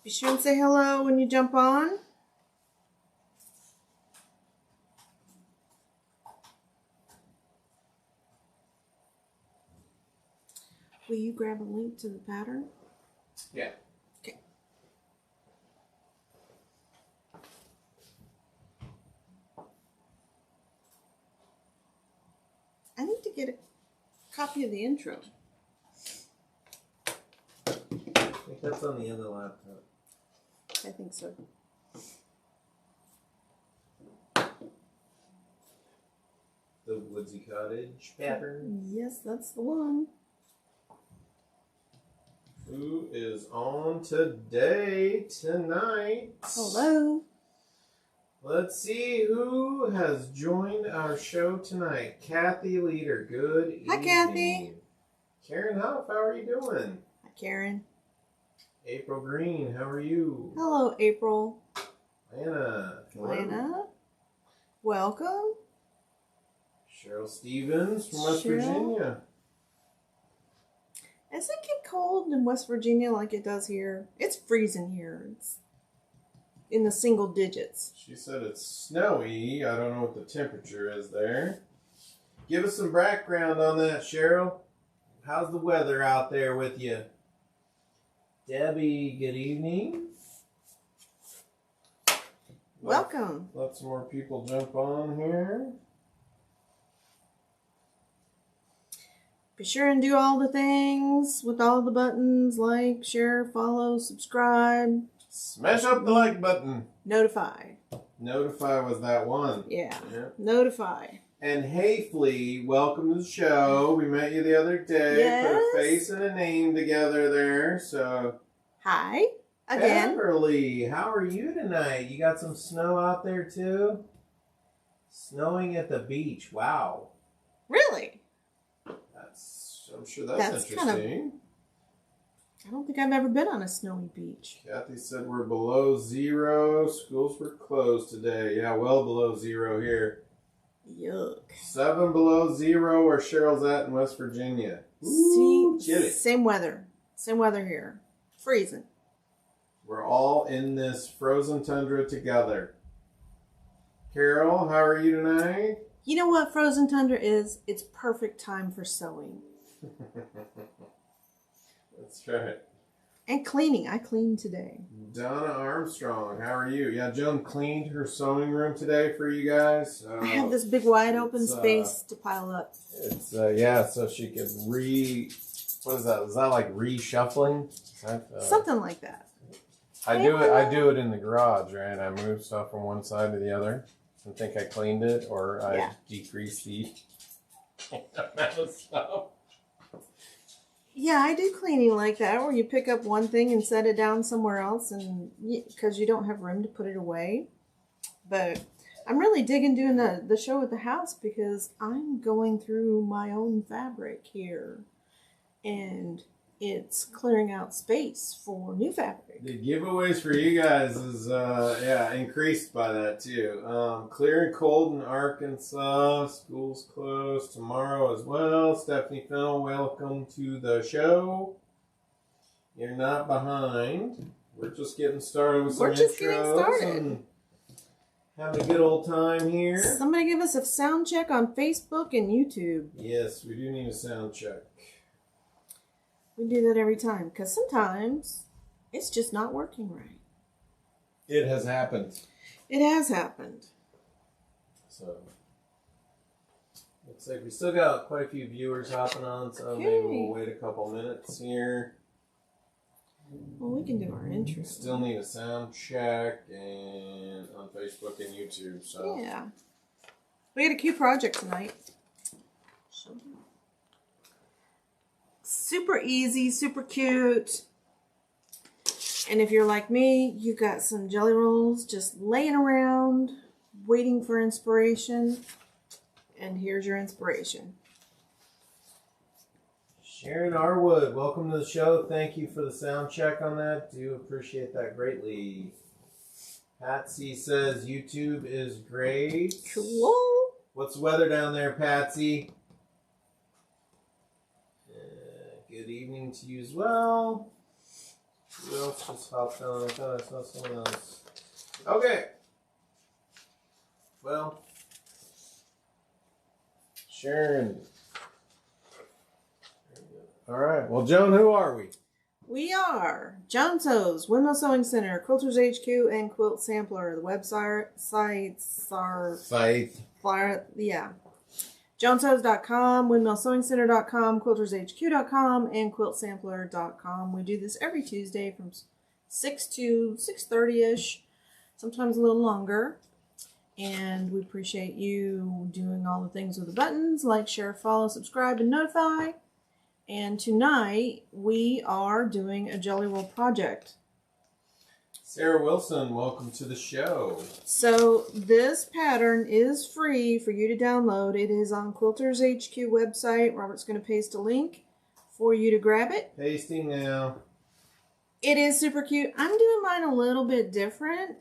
Be sure and say hello when you jump on. Will you grab a link to the pattern? Yeah. Okay. I need to get a copy of the intro. I think that's on the other laptop. I think so. The Woodsy Cottage pattern. Yes, that's the one. Who is on today, tonight? Hello. Let's see who has joined our show tonight. Kathy Leader, good evening. Hi, Kathy. Karen Huff, how are you doing? Hi, Karen. April Green, how are you? Hello, April. Lana. hello. Lana. Welcome. Cheryl Stevens from West Cheryl. Virginia. Does it get cold in West Virginia like it does here? It's freezing here. It's in the single digits. She said it's snowy. I don't know what the temperature is there. Give us some background on that, Cheryl. How's the weather out there with you? Debbie, good evening. Welcome. Let some more people jump on here. Be sure and do all the things with all the buttons, like, share, follow, subscribe. Smash up the like button. Notify. Notify was that one. Yeah. Yeah. Notify. And hey, Flea, welcome to the show. We met you the other day. Yes. Put a face and a name together there. So, Hi. Again. Beverly, how are you tonight? You got some snow out there too? Snowing at the beach. Wow. Really? I'm sure that's interesting. I don't think I've ever been on a snowy beach. Kathy said we're below zero. Schools were closed today. Yeah, well below zero here. Yuck. 7 below zero where Cheryl's at in West Virginia. Ooh, See, chilly. same weather. Same weather here. Freezing. We're all in this frozen tundra together. Carol, how are you tonight? You know what frozen tundra is? It's perfect time for sewing. That's right. And cleaning. I cleaned today. Donna Armstrong, how are you? Yeah, Joan cleaned her sewing room today for you guys. I have this big wide open space to pile up. It's yeah, so she could what is that? Is that like reshuffling? Something like that. I do it in the garage, right? I move stuff from one side to the other and think I cleaned it, or I decrease the amount of stuff. Yeah, I do cleaning like that, where you pick up one thing and set it down somewhere else, and because you don't have room to put it away. But I'm really digging doing the show at the house because I'm going through my own fabric here, and it's clearing out space for new fabric. The giveaways for you guys is increased by that too. Clear and cold in Arkansas. School's closed tomorrow as well. Stephanie Fennell, welcome to the show. You're not behind. We're just getting started with some intros and having a good old time here. Somebody give us a sound check on Facebook and YouTube. Yes, we do need a sound check. We do that every time because sometimes it's just not working right. It has happened. It has happened. So, looks like we still got quite a few viewers hopping on, so maybe we'll wait a couple minutes here. Well, we can do our intro. Still need a sound check and on Facebook and YouTube. So yeah, we got a cute project tonight. Super easy, super cute. And if you're like me, you got some jelly rolls just laying around, waiting for inspiration. And here's your inspiration. Sharon Arwood, welcome to the show. Thank you for the sound check on that. Do appreciate that greatly. Patsy says YouTube is great. Cool. What's the weather down there, Patsy? Good evening to you as well. Who else just hopped on? I thought I saw someone else. Okay. Well, Sharon. All right. Well, Joan, who are we? We are Joan Sews, Windmill Sewing Center, Quilters HQ, and Quilt Sampler. The websites are joansews.com, windmillsewingcenter.com, quiltershq.com, and quiltsampler.com. We do this every Tuesday from 6 to 6:30ish, sometimes a little longer. And we appreciate you doing all the things with the buttons, like, share, follow, subscribe, and notify. And tonight we are doing a jelly roll project. Sarah Wilson, welcome to the show. So this pattern is free for you to download. It is on Quilters HQ website. Robert's going to paste a link for you to grab it. Pasting now. It is super cute. I'm doing mine a little bit different.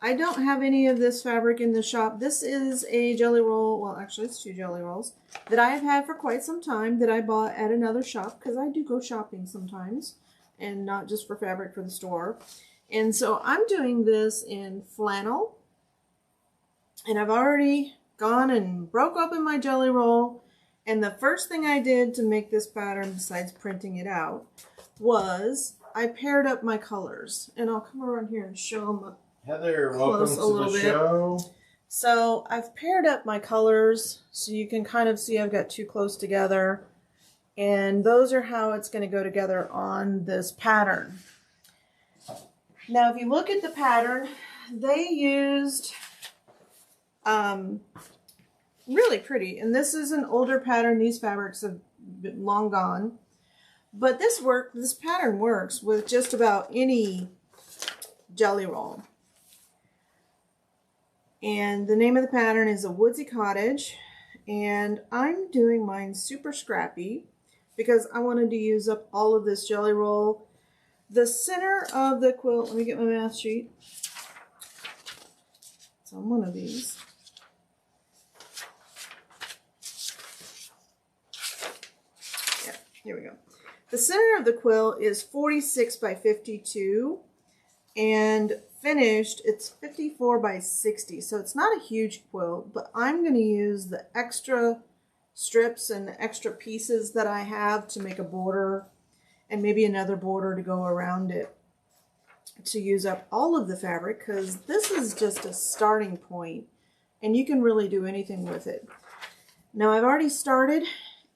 I don't have any of this fabric in the shop. This is a jelly roll, well actually it's 2 jelly rolls, that I have had for quite some time that I bought at another shop because I do go shopping sometimes and not just for fabric for the store. And so I'm doing this in flannel, and I've already gone and broke open my jelly roll, and the first thing I did to make this pattern besides printing it out was I paired up my colors, and I'll come around here and show them up. Heather, welcome to the show. So I've paired up my colors so you can kind of see I've got 2 close together, and those are how it's going to go together on this pattern. Now if you look at the pattern, they used really pretty, and this is an older pattern. These fabrics have been long gone, but this pattern works with just about any jelly roll. And the name of the pattern is a Woodsy Cottage, and I'm doing mine super scrappy because I wanted to use up all of this jelly roll. The center of the quilt, let me get my math sheet. It's on one of these. Yeah, here we go. The center of the quilt is 46 by 52, and finished, it's 54 by 60, so it's not a huge quilt, but I'm going to use the extra strips and the extra pieces that I have to make a border and maybe another border to go around it to use up all of the fabric, because this is just a starting point and you can really do anything with it. Now I've already started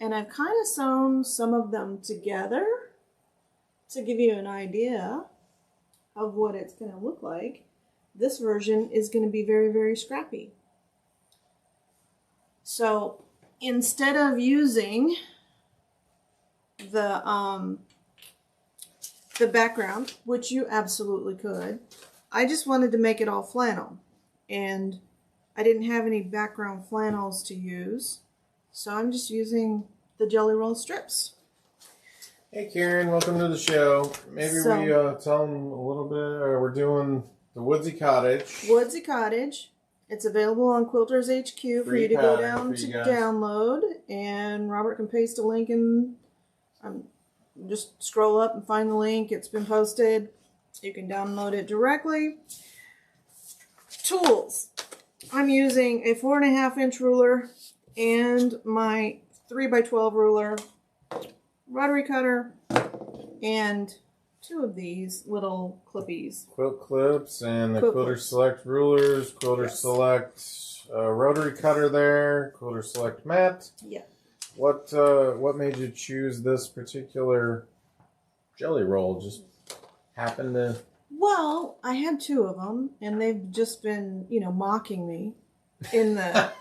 and I've kind of sewn some of them together to give you an idea of what it's going to look like. This version is going to be very, very scrappy. So instead of using the background, which you absolutely could, I just wanted to make it all flannel, and I didn't have any background flannels to use, so I'm just using the jelly roll strips. Hey Karen, welcome to the show. Maybe we tell them a little bit. We're doing the Woodsy Cottage. Woodsy Cottage. It's available on Quilters HQ for you to go down to download, and Robert can paste a link in. Just scroll up and find the link. It's been posted. You can download it directly. Tools. I'm using a 4.5 inch ruler and my 3 by 12 ruler, rotary cutter, and 2 of these little clippies. Quilt clips and the Quilter Select rulers, Quilter Select rotary cutter there, Quilter Select mat. Yeah. What made you choose this particular jelly roll? Just happened to... Well, I had 2 of them, and they've just been, you know, mocking me in the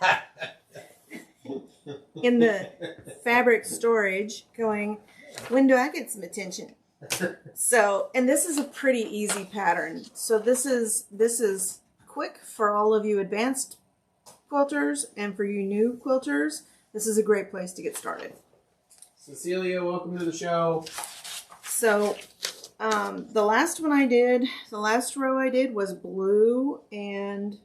in the fabric storage, going, when do I get some attention? So, and this is a pretty easy pattern. So this is quick for all of you advanced quilters, and for you new quilters, this is a great place to get started. Cecilia, welcome to the show. So the last one I did, the last row I did was blue and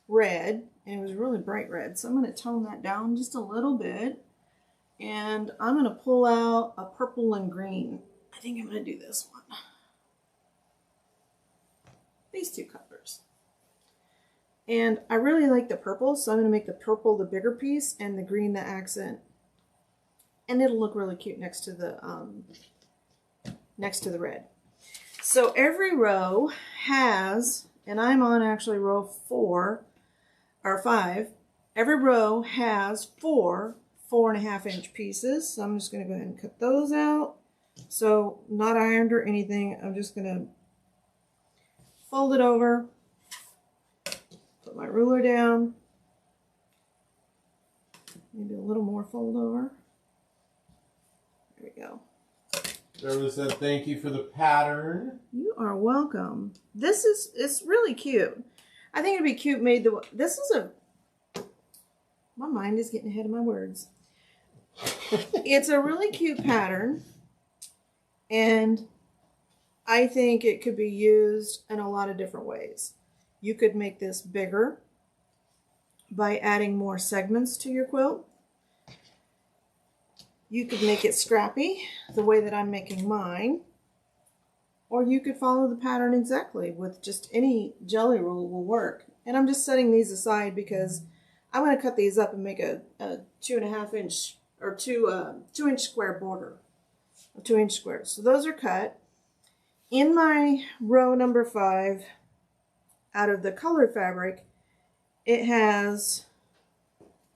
red, and it was really bright red. So I'm going to tone that down just a little bit, and I'm going to pull out a purple and green. I think I'm going to do this one. These two colors. And I really like the purple, so I'm going to make the purple the bigger piece and the green the accent. And it'll look really cute next to the red. So every row has, and I'm on actually row 4 or 5. Every row has 4 4.5 inch pieces. So I'm just going to go ahead and cut those out. So not ironed or anything. I'm just going to fold it over, put my ruler down, maybe a little more fold over. There we go. Beverly said thank you for the pattern. You are welcome. It's really cute. I think it'd be cute made my mind is getting ahead of my words. It's a really cute pattern, and I think it could be used in a lot of different ways. You could make this bigger by adding more segments to your quilt. You could make it scrappy, the way that I'm making mine. Or you could follow the pattern exactly with just any jelly roll will work. And I'm just setting these aside because I'm going to cut these up and make a 2.5 inch or 2 inch square border. A 2 inch square. So those are cut. In my row number 5, out of the colored fabric, it has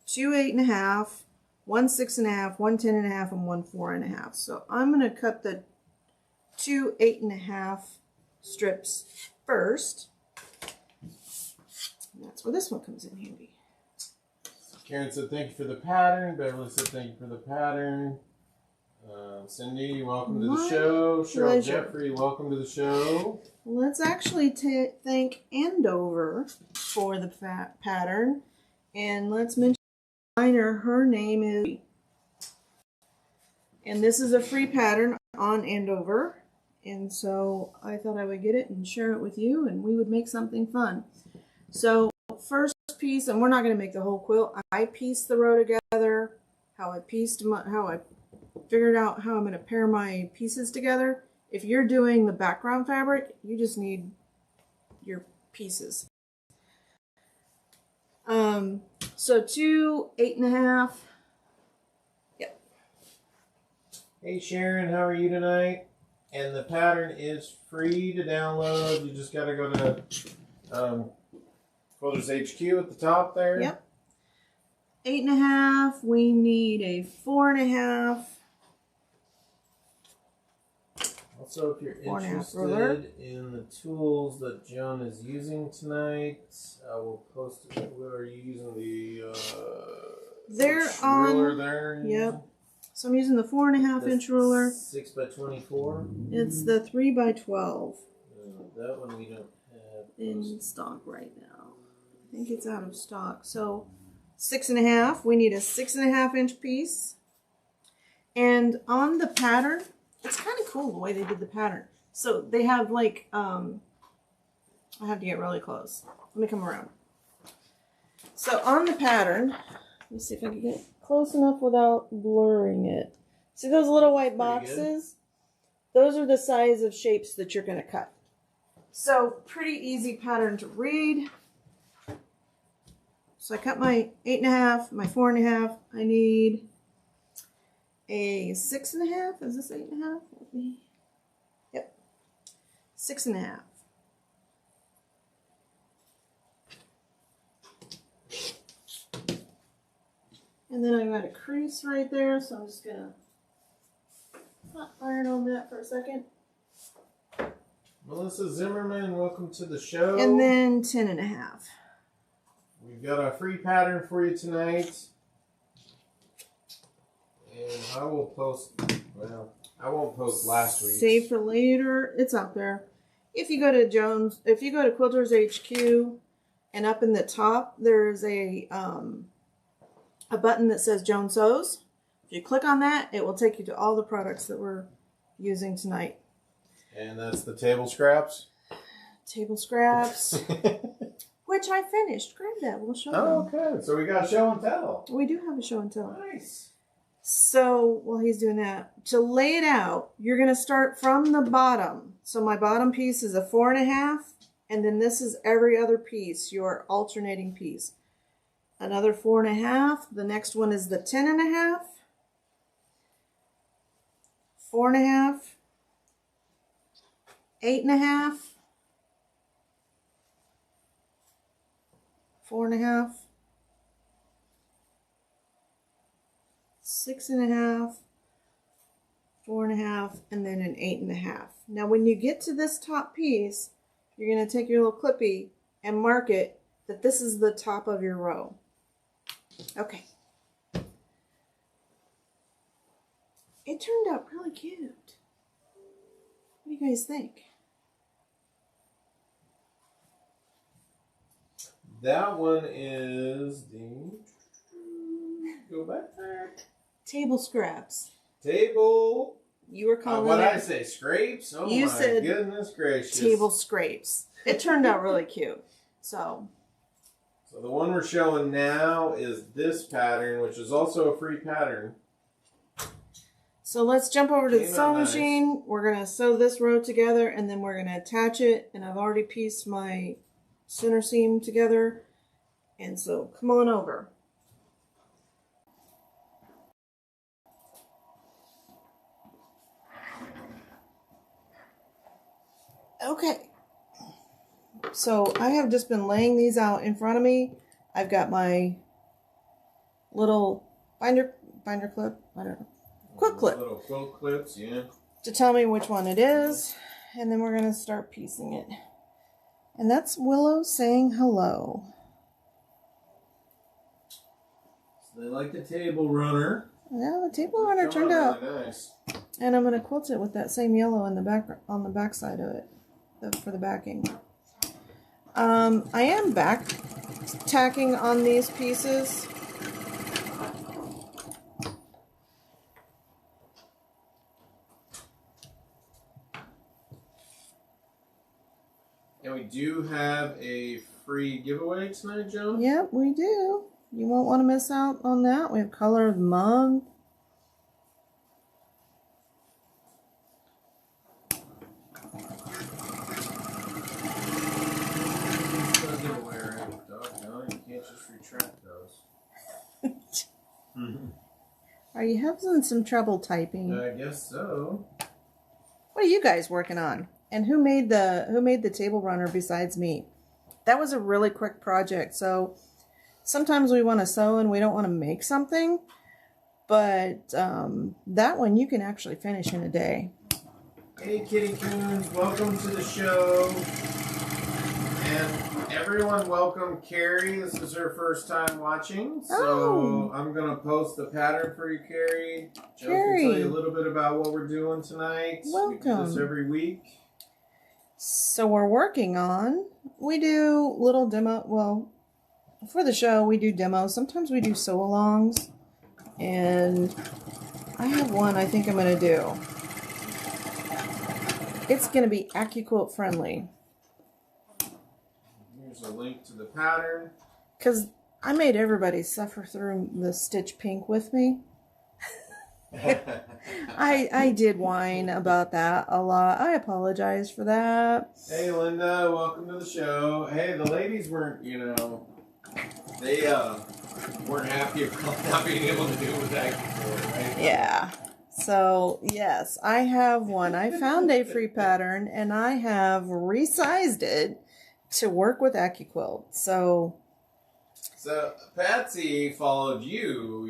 2 8.5, 1 6.5, 1 10.5, and 1 4.5. So I'm going to cut the 2 8.5 strips first. And that's where this one comes in handy. Karen said thank you for the pattern. Beverly said thank you for the pattern. Cindy, welcome to the show. Cheryl Jeffrey, welcome to the show. Let's actually thank Andover for the pattern. And let's mention her name is, and this is a free pattern on Andover. And so I thought I would get it and share it with you, and we would make something fun. So first piece, and we're not going to make the whole quilt. I pieced the row together, how I figured out how I'm going to pair my pieces together. If you're doing the background fabric, you just need your pieces. So 2 8.5. Yep. Hey Sharon, how are you tonight? And the pattern is free to download. You just got to go to Quilters HQ at the top there. Yep. 8.5. We need a 4.5. Also, if you're interested in the tools that Joan is using tonight, I will post it. What are you using? The they're on ruler there? Yep. So I'm using the 4.5 inch ruler. 6 by 24. It's the 3 by 12. That one we don't have in stock right now. I think it's out of stock. So 6.5. We need a 6.5 inch piece. And on the pattern, it's kind of cool the way they did the pattern. So they have like, I have to get really close. Let me come around. So on the pattern, let me see if I can get close enough without blurring it. See those little white boxes? Those are the size of shapes that you're going to cut. So pretty easy pattern to read. So I cut my 8.5, my 4.5. I need a 6.5. Is this 8.5? Yep. 6.5. And then I've got a crease right there, so I'm just gonna iron on that for a second. Melissa Zimmerman, welcome to the show. And then 10.5. We've got a free pattern for you tonight. And I will post, well, I won't post last week. Save for later. It's out there. If you go to Quilters HQ, and up in the top, there's a button that says Joan Sews. If you click on that, it will take you to all the products that we're using tonight. And that's the table scraps? Table scraps, which I finished. Grab that. We'll show them. Oh, okay. So we got show and tell. We do have a show and tell. Nice. So while he's doing that, to lay it out, you're going to start from the bottom. So my bottom piece is a 4.5, and then this is every other piece, your alternating piece. Another 4.5. The next one is the 10.5, 4.5, 8.5, 4.5, 6.5, 4.5, and then an 8.5. Now when you get to this top piece, you're going to take your little clippy and mark it that this is the top of your row. Okay. It turned out really cute. What do you guys think? That one is the... Go back there. Table scraps. Table. You were calling what it. did I say? Scrapes? Oh You my said goodness gracious. Table scrapes. It turned out really cute. So the one we're showing now is this pattern, which is also a free pattern. So let's jump over to the sewing nice. machine. We're going to sew this row together, and then we're going to attach it. And I've already pieced my center seam together. And so come on over. Okay. So I have just been laying these out in front of me. I've got my little binder clip. I don't know. Quilt clip. Little quilt clips, yeah. To tell me which one it is. And then we're going to start piecing it. And that's Willow saying hello. So they like the table runner. Yeah, the table runner turned out. Really nice. And I'm going to quilt it with that same yellow in the back, on the back side of it. For the backing. I am back tacking on these pieces. And we do have a free giveaway tonight, Joan? Yep, we do. You won't want to miss out on that. We have color of the month. Are you having some trouble typing? I guess so. What are you guys working on? And who made the table runner besides me? That was a really quick project. So sometimes we want to sew and we don't want to make something, but that one you can actually finish in a day. Hey Kitty Coons, welcome to the show. And everyone welcome Carrie. This is her first time watching. So I'm going to post the pattern for you, Carrie. Joe can tell you a little bit about what we're doing tonight. Welcome. We do this every week. So we're working on, we do little demo, well, for the show we do demos. Sometimes we do sew-alongs. And I have one I think I'm going to do. It's going to be AccuQuilt friendly. Here's a link to the pattern. Because I made everybody suffer through the stitch pink with me. I did whine about that a lot. I apologize for that. Hey Linda, welcome to the show. Hey, the ladies weren't, they weren't happy about not being able to do it with AccuQuilt, right? Yeah. So, yes, I have one. I found a free pattern and I have resized it to work with AccuQuilt. So Patsy followed you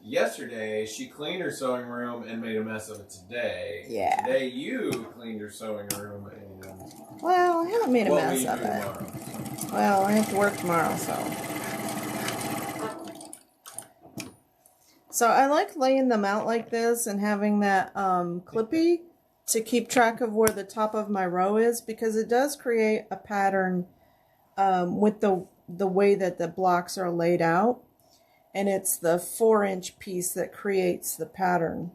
yesterday. She cleaned her sewing room and made a mess of it today. Yeah. Today you cleaned your sewing room and... Well, I haven't made a mess of it. Tomorrow? Well, I have to work tomorrow, So I like laying them out like this and having that clippy to keep track of where the top of my row is, because it does create a pattern with the way that the blocks are laid out. And it's the 4-inch piece that creates the pattern.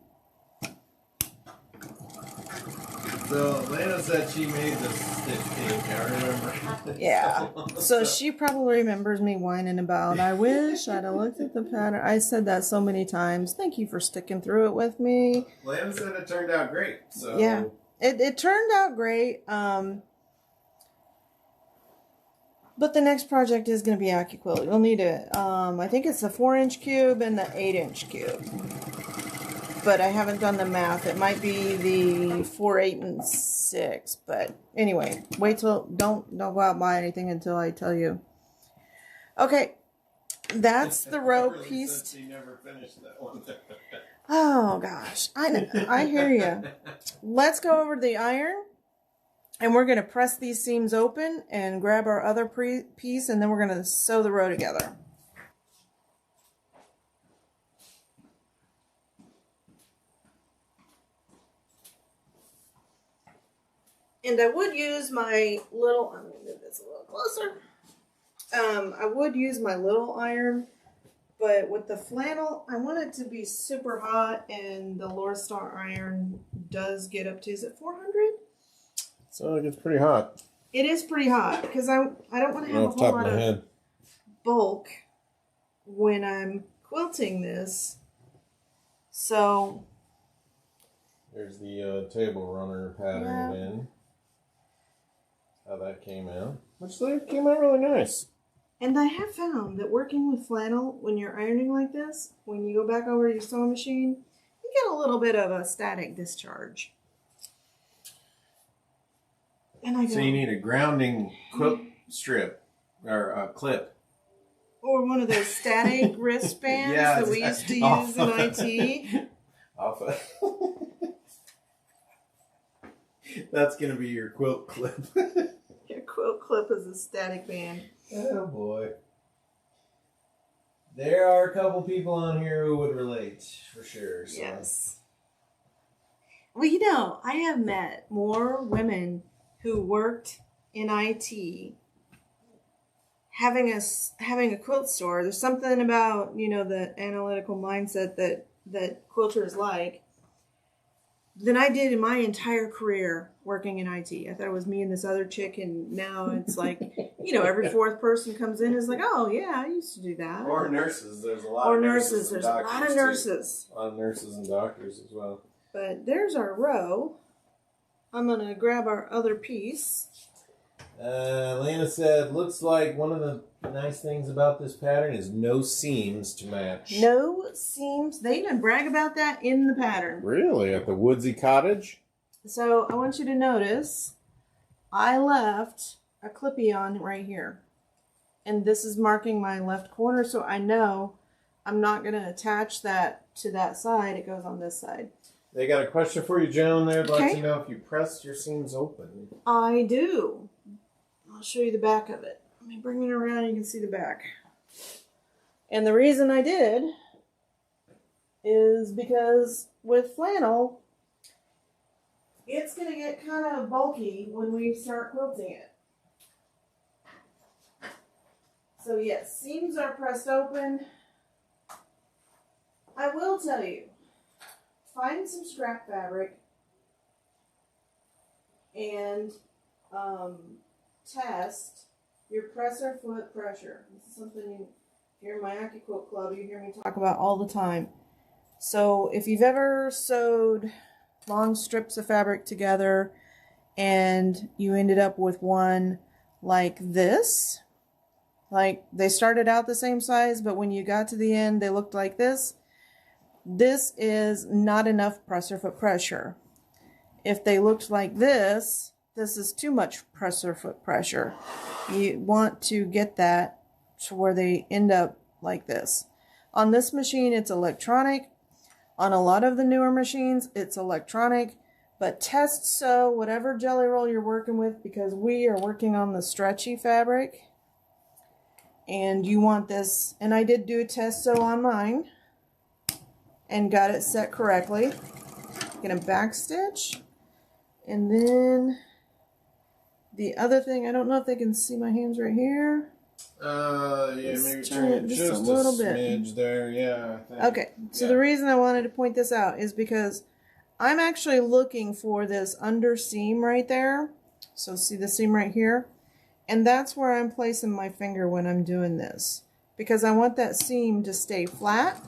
So Lana said she made the stitch cake. I remember. Yeah. So she probably remembers me whining about, I wish I'd have looked at the pattern. I said that so many times. Thank you for sticking through it with me. Lana said it turned out great. So yeah, it turned out great. But the next project is going to be AccuQuilt. You'll need it. I think it's the 4-inch cube and the 8-inch cube. But I haven't done the math. It might be the 4, 8, and 6. But anyway, wait till don't go out and buy anything until I tell you. Okay, that's the row piece. She never finished that one. Oh gosh, I hear you. Let's go over to the iron, and we're gonna press these seams open and grab our other piece, and then we're gonna sew the row together. And I would use my little, I'm going to move this a little closer. I would use my little iron, but with the flannel, I want it to be super hot, and the Lordestar iron does get up to, is it 400? So it gets pretty hot. It is pretty hot, because I don't want to have a whole lot of bulk when I'm quilting this. So there's the table runner pattern in. How that came out. Which came out really nice. And I have found that working with flannel, when you're ironing like this, when you go back over your sewing machine, you get a little bit of a static discharge. And so you need a grounding quilt strip, or a clip. Or one of those static wristbands that we used to use in IT. That's going to be your quilt clip. Your quilt clip is a static band. Oh boy. There are a couple people on here who would relate, for sure. So. Yes. Well, you know, I have met more women who worked in IT having a quilt store. There's something about, you know, the analytical mindset that quilters like than I did in my entire career working in IT. I thought it was me and this other chick, and now it's like, you know, every fourth person comes in and is like, oh yeah, I used to do that. Or nurses. There's a lot or of nurses. There's a lot of nurses. A lot of nurses and doctors as well. But there's our row. I'm going to grab our other piece. Lana said, looks like one of the nice things about this pattern is no seams to match. No seams. They even brag about that in the pattern. Really? At the Woodsy Cottage? So I want you to notice I left a clippy on right here. And this is marking my left corner, so I know I'm not going to attach that to that side. It goes on this side. They got a question for you, Joan. They'd like to know if you press your seams open. I do. I'll show you the back of it. Let me bring it around. You can see the back. And the reason I did is because with flannel, it's going to get kind of bulky when we start quilting it. So yes, seams are pressed open. I will tell you, find some scrap fabric and test your presser foot pressure. This is something if you're in my AccuQuilt club, you hear me talk about all the time. So if you've ever sewed long strips of fabric together and you ended up with one like this, like they started out the same size, but when you got to the end, they looked like this. This is not enough presser foot pressure. If they looked like this is too much presser foot pressure. You want to get that to where they end up like this. On this machine, it's electronic. On a lot of the newer machines, it's electronic. But test sew whatever jelly roll you're working with, because we are working on the stretchy fabric. And you want this, and I did do a test sew on mine and got it set correctly. Gonna back stitch, and then the other thing, I don't know if they can see my hands right here. Yeah, maybe turn it just a little smidge bit there. Yeah. Okay, so the reason I wanted to point this out is because I'm actually looking for this under seam right there. So see the seam right here? And that's where I'm placing my finger when I'm doing this, because I want that seam to stay flat.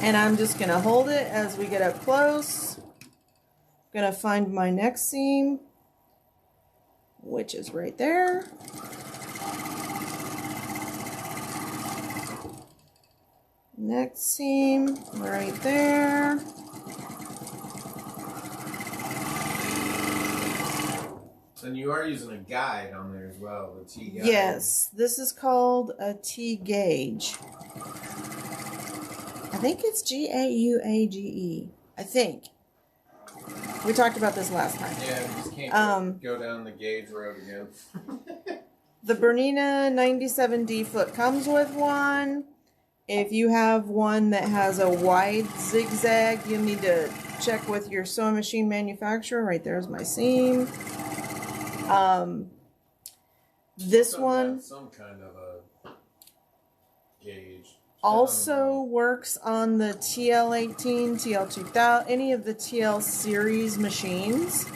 And I'm just going to hold it as we get up close. I'm going to find my next seam, which is right there. Next seam right there. And you are using a guide on there as well, the T guide. Yes, this is called a T gauge. I think it's G-A-U-A-G-E. I think. We talked about this last time. Yeah, you just can't go down the gauge road again. The Bernina 97D foot comes with one. If you have one that has a wide zigzag, you need to check with your sewing machine manufacturer. Right there's my seam. This one some kind of a gauge. also works on the TL18, TL2000, any of the TL series machines.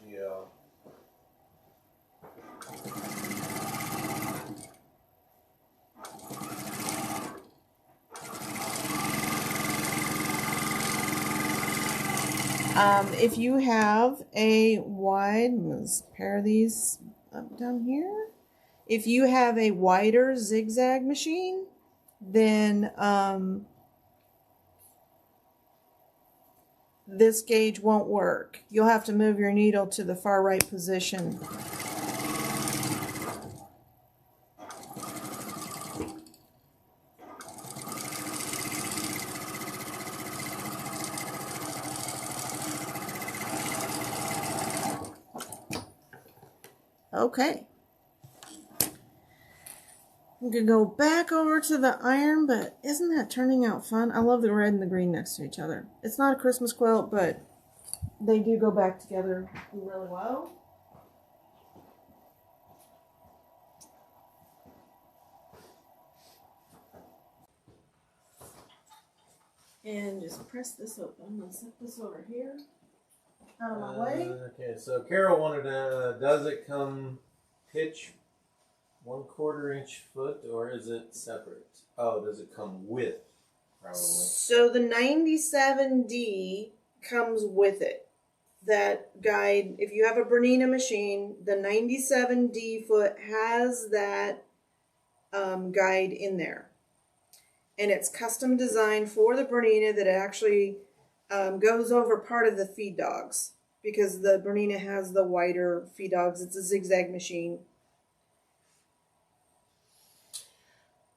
Yeah. If you have a wide, let's pair these up down here. If you have a wider zigzag machine, then this gauge won't work. You'll have to move your needle to the far right position. Okay. I'm going to go back over to the iron, but isn't that turning out fun? I love the red and the green next to each other. It's not a Christmas quilt, but they do go back together really well. And just press this open. I'm going to set this over here. Out of my way. Okay, so Carol wanted to, does it come pitch 1/4 inch foot, or is it separate? Oh, does it come with? Probably. So the 97D comes with it. That guide, if you have a Bernina machine, the 97D foot has that guide in there. And it's custom designed for the Bernina that actually goes over part of the feed dogs, because the Bernina has the wider feed dogs. It's a zigzag machine.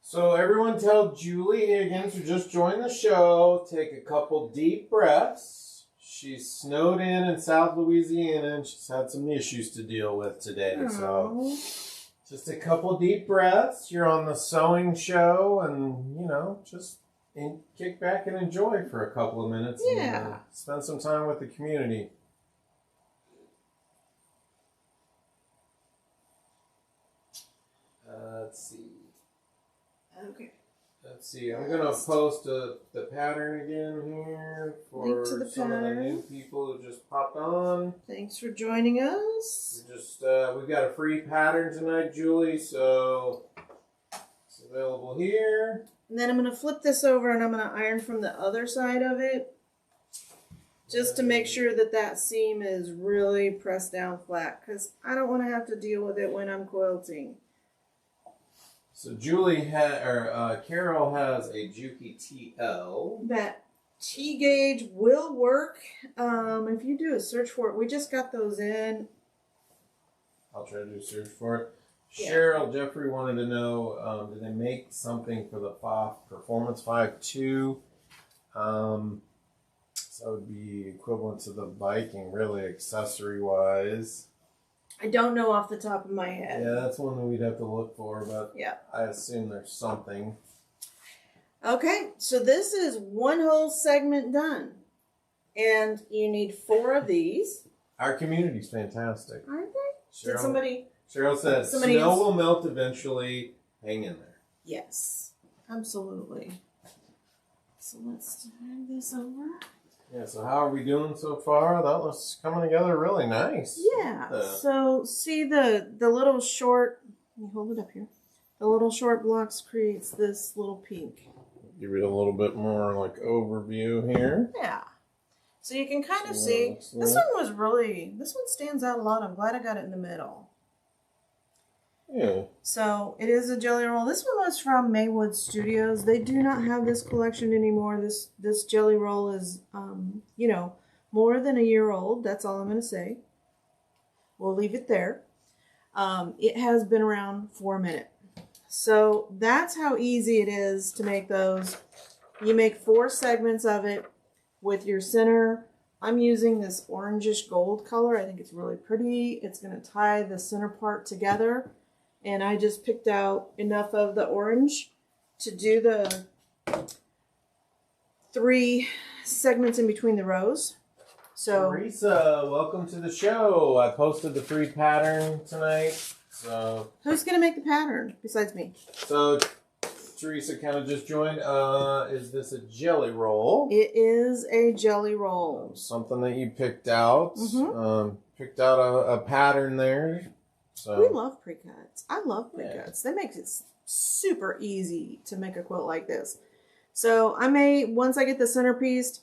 So everyone tell Julie Higgins, who just joined the show, take a couple deep breaths. She's snowed in South Louisiana, and she's had some issues to deal with today. Aww. So just a couple deep breaths. You're on the sewing show, and, you know, just kick back and enjoy for a couple of minutes. Yeah. And spend some time with the community. Let's see. Okay. Let's see. I'm gonna post the pattern again here for some of the new people who just popped on. Thanks for joining us. We've got a free pattern tonight, Julie. So it's available here. And then I'm going to flip this over and I'm going to iron from the other side of it, just to make sure that that seam is really pressed down flat, because I don't want to have to deal with it when I'm quilting. So Carol has a Juki TL. That T gauge will work. If you do a search for it, we just got those in. I'll try to do a search for it. Yeah. Cheryl Jeffrey wanted to know, did they make something for the Performance 5.2? So that would be equivalent to the Viking, really, accessory-wise. I don't know off the top of my head. Yeah, that's one that we'd have to look for, but yeah, I assume there's something. Okay, so this is one whole segment done. And you need 4 of these. Our community's fantastic. Aren't they? Cheryl said, snow will melt eventually. Hang in there. Yes, absolutely. So let's drag this over. Yeah, so how are we doing so far? That looks coming together really nice. Yeah. So see the little short, let me hold it up here. The little short blocks creates this little pink. Give it a little bit more like overview here. Yeah. So you can kind of see, this one stands out a lot. I'm glad I got it in the middle. Yeah. So it is a jelly roll. This one was from Maywood Studios. They do not have this collection anymore. This jelly roll is, you know, more than a year old. That's all I'm going to say. We'll leave it there. It has been around for a minute. So that's how easy it is to make those. You make 4 segments of it with your center. I'm using this orangish gold color. I think it's really pretty. It's going to tie the center part together. And I just picked out enough of the orange to do the 3 segments in between the rows. So, Teresa, welcome to the show. I posted the free pattern tonight. So who's going to make the pattern besides me? So Teresa kind of just joined. Is this a jelly roll? It is a jelly roll. Something that you picked out. Mm-hmm. Picked out a pattern there. So we love pre-cuts. I love pre-cuts. They make it super easy to make a quilt like this. So once I get the centerpiece,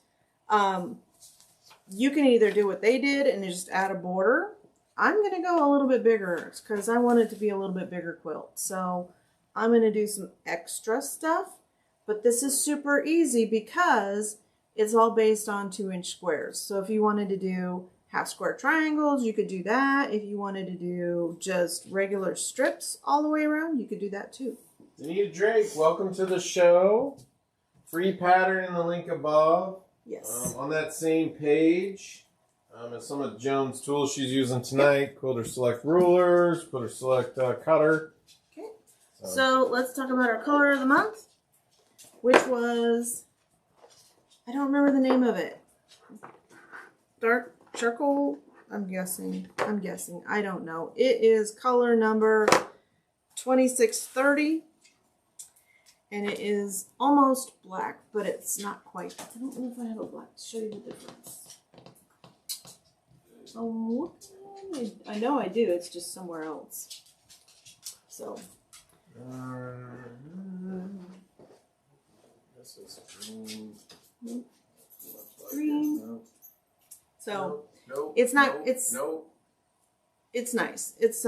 you can either do what they did and just add a border. I'm going to go a little bit bigger because I want it to be a little bit bigger quilt. So I'm going to do some extra stuff, but this is super easy because it's all based on 2-inch squares. So if you wanted to do half square triangles, you could do that. If you wanted to do just regular strips all the way around, you could do that too. Danita Drake, welcome to the show. Free pattern in the link above. Yes. On that same page, is some of Joan's tools she's using tonight. Quilter Select rulers, Quilter Select cutter. Okay. So let's talk about our color of the month, which was, I don't remember the name of it. Dark charcoal, I'm guessing. I don't know. It is color number 2630. And it is almost black, but it's not quite. I don't know if I have a black to show you the difference. Oh, I know I do. It's just somewhere else. So. This is green. Nope. Green. Nope. So nope. it's not. Nope. It's. Nope. It's nice. It's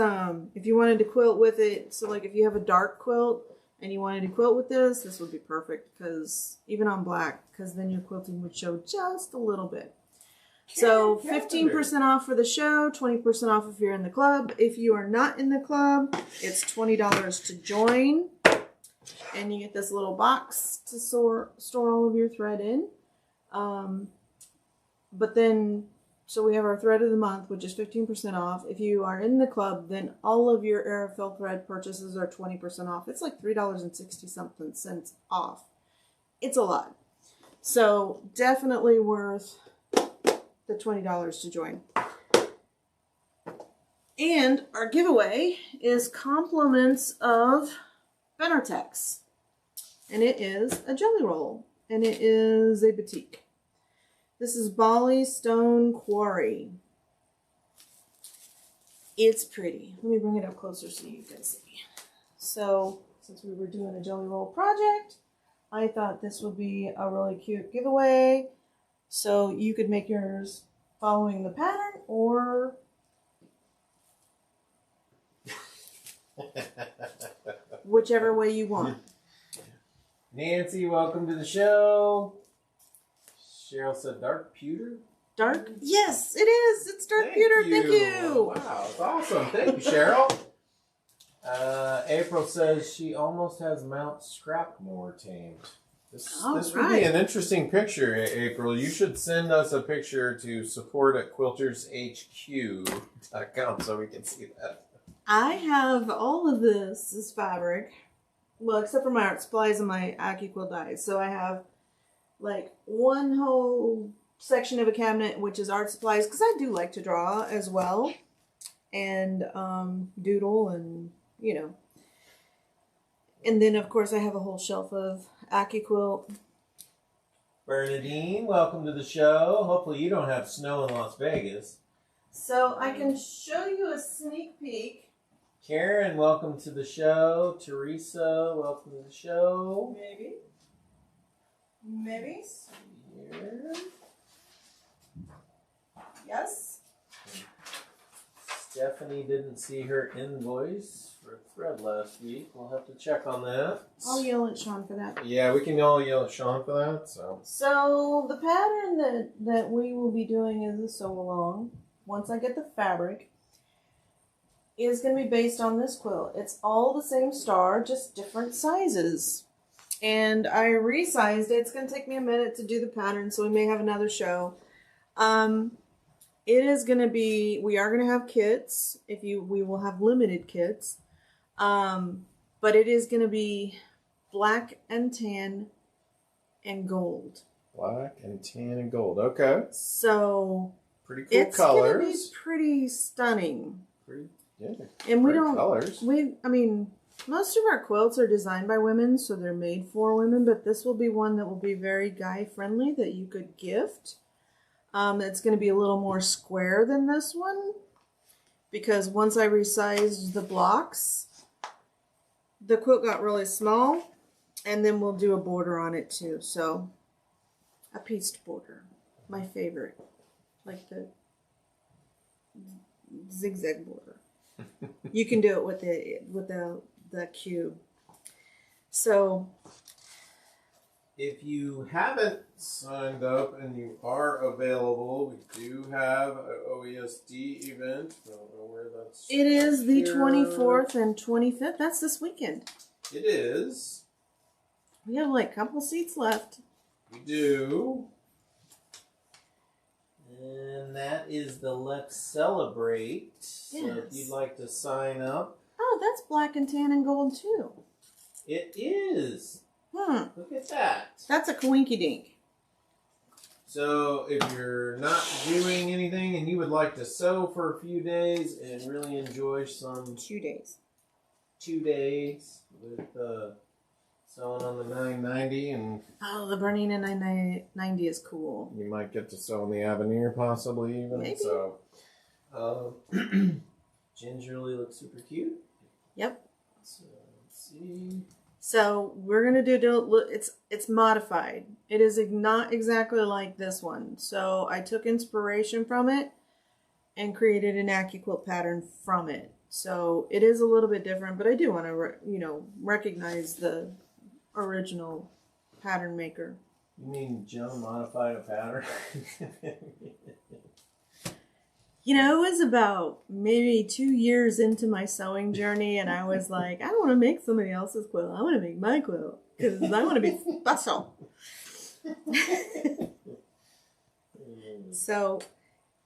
if you wanted to quilt with it. So like if you have a dark quilt and you wanted to quilt with this would be perfect because even on black, because then your quilting would show just a little bit. So 15% off for the show, 20% off if you're in the club. If you are not in the club, it's $20 to join. And you get this little box to store all of your thread in. But then, so we have our thread of the month, which is 15% off. If you are in the club, then all of your Aerofill thread purchases are 20% off. It's like $3.60-something off. It's a lot. So definitely worth the $20 to join. And our giveaway is compliments of Benartex. And it is a jelly roll. And it is a batik. This is Bali Stone Quarry. It's pretty. Let me bring it up closer so you can see. So, since we were doing a jelly roll project, I thought this would be a really cute giveaway. So you could make yours following the pattern or whichever way you want. Nancy, welcome to the show. Cheryl said dark pewter. Dark? Yes, it is. It's dark pewter. Thank you. Wow, it's awesome. Thank you, Cheryl. April says she almost has Mount Scrapmore tamed. This would be an interesting picture, April. You should send us a picture to support@quiltershq.com so we can see that. I have all of this as fabric. Well, except for my art supplies and my AccuQuilt dies. So I have like one whole section of a cabinet, which is art supplies, because I do like to draw as well. And doodle and, you know. And then, of course, I have a whole shelf of AccuQuilt Bernadine, welcome to the show. Hopefully you don't have snow in Las Vegas. So I can show you a sneak peek. Karen, welcome to the show. Teresa, welcome to the show. Maybe. Here. Yes. Stephanie didn't see her invoice for thread last week. We'll have to check on that. I'll yell at Sean for that. Yeah, we can all yell at Sean for that. So the pattern that we will be doing is a sew along. Once I get the fabric, is going to be based on this quilt. It's all the same star, just different sizes. And I resized it. It's going to take me a minute to do the pattern, so we may have another show. It is going to be, we are going to have kits. We will have limited kits. But it is going to be black and tan and gold. Black and tan and gold. Okay. So pretty cool it's colors. It's going to be pretty stunning. Yeah. And we don't, colors. I mean, most of our quilts are designed by women, so they're made for women, but this will be one that will be very guy friendly that you could gift. It's going to be a little more square than this one because once I resized the blocks, the quilt got really small, and then we'll do a border on it too. So a pieced border, my favorite, like the zigzag border. You can do it with the cube. So if you haven't signed up and you are available, we do have an OESD event. I don't know where that's. It is the 24th and 25th. That's this weekend. It is. We have like a couple seats left. We do. And that is the Let's Celebrate. So if you'd like to sign up. Oh, that's black and tan and gold too. It is. Look at that. That's a coinky dink. So if you're not doing anything and you would like to sew for a few days and really enjoy some 2 days. 2 days with sewing on the 990, and the Bernina 990 is cool. you might get to sew in the Avenir possibly even. Maybe. So gingerly looks super cute. Yep. So let's see. So we're gonna do it's modified. It is not exactly like this one. So I took inspiration from it and created an AccuQuilt pattern from it. So it is a little bit different, but I do want to recognize the original pattern maker. You mean Joan modified a pattern? It was about maybe 2 years into my sewing journey, and I was like, I don't want to make somebody else's quilt. I want to make my quilt because I want to be special. So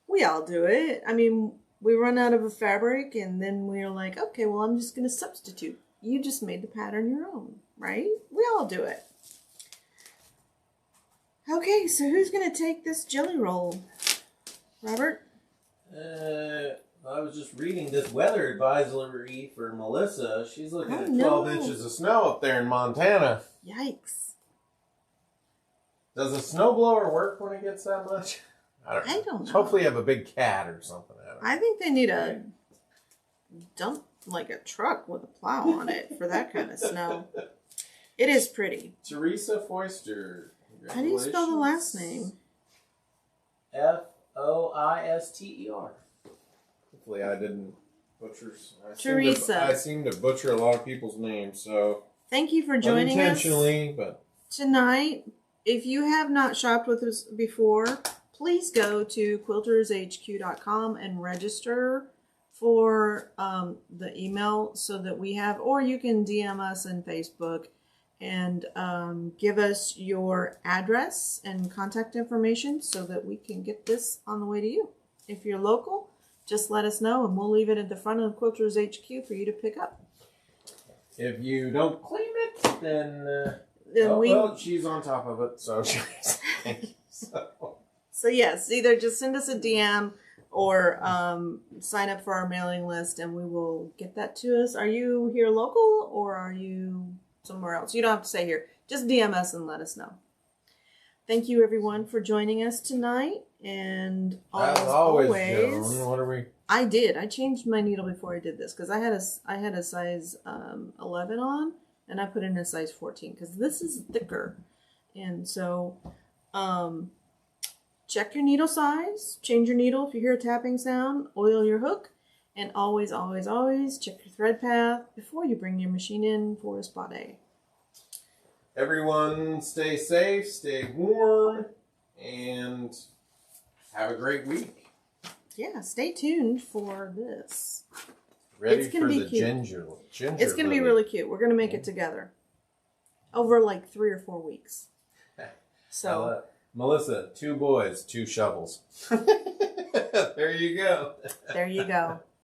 we all do it. I mean, we run out of a fabric, and then we're like, okay, well, I'm just going to substitute. You just made the pattern your own, right? We all do it. Okay, so who's going to take this jelly roll? Robert? I was just reading this weather advisory for Melissa. She's looking at 12 no. inches of snow up there in Montana. Yikes. Does a snowblower work when it gets that much? I don't know. Hopefully you have a big cat or something. I think they need a dump, like a truck with a plow on it for that kind of snow. It is pretty. Teresa Foister. How do you spell the last name? Foister. Hopefully I didn't butcher. Teresa. I seem to butcher a lot of people's names, so. Thank you for joining us. Unintentionally, but. Tonight, if you have not shopped with us before, please go to quiltershq.com and register for the email so that we have, or you can DM us on Facebook and give us your address and contact information so that we can get this on the way to you. If you're local, just let us know and we'll leave it at the front of Quilters HQ for you to pick up. If you don't claim it, then she's on top of it, so she's So yes, either just send us a DM or sign up for our mailing list and we will get that to us. Are you here local or are you somewhere else? You don't have to say here. Just DM us and let us know. Thank you, everyone, for joining us tonight. And As always, Joan, what are we? I did. I changed my needle before I did this because I had a size 11 on, and I put in a size 14 because this is thicker. And so, check your needle size. Change your needle if you hear a tapping sound. Oil your hook, and always, always, always check your thread path before you bring your machine in for a spa day. Everyone, stay safe, stay warm, and have a great week. Yeah, stay tuned for this. Ready for the ginger. It's going to be really cute. We're going to make it together over like 3 or 4 weeks. So, Melissa, 2 boys, 2 shovels. There you go. There you go.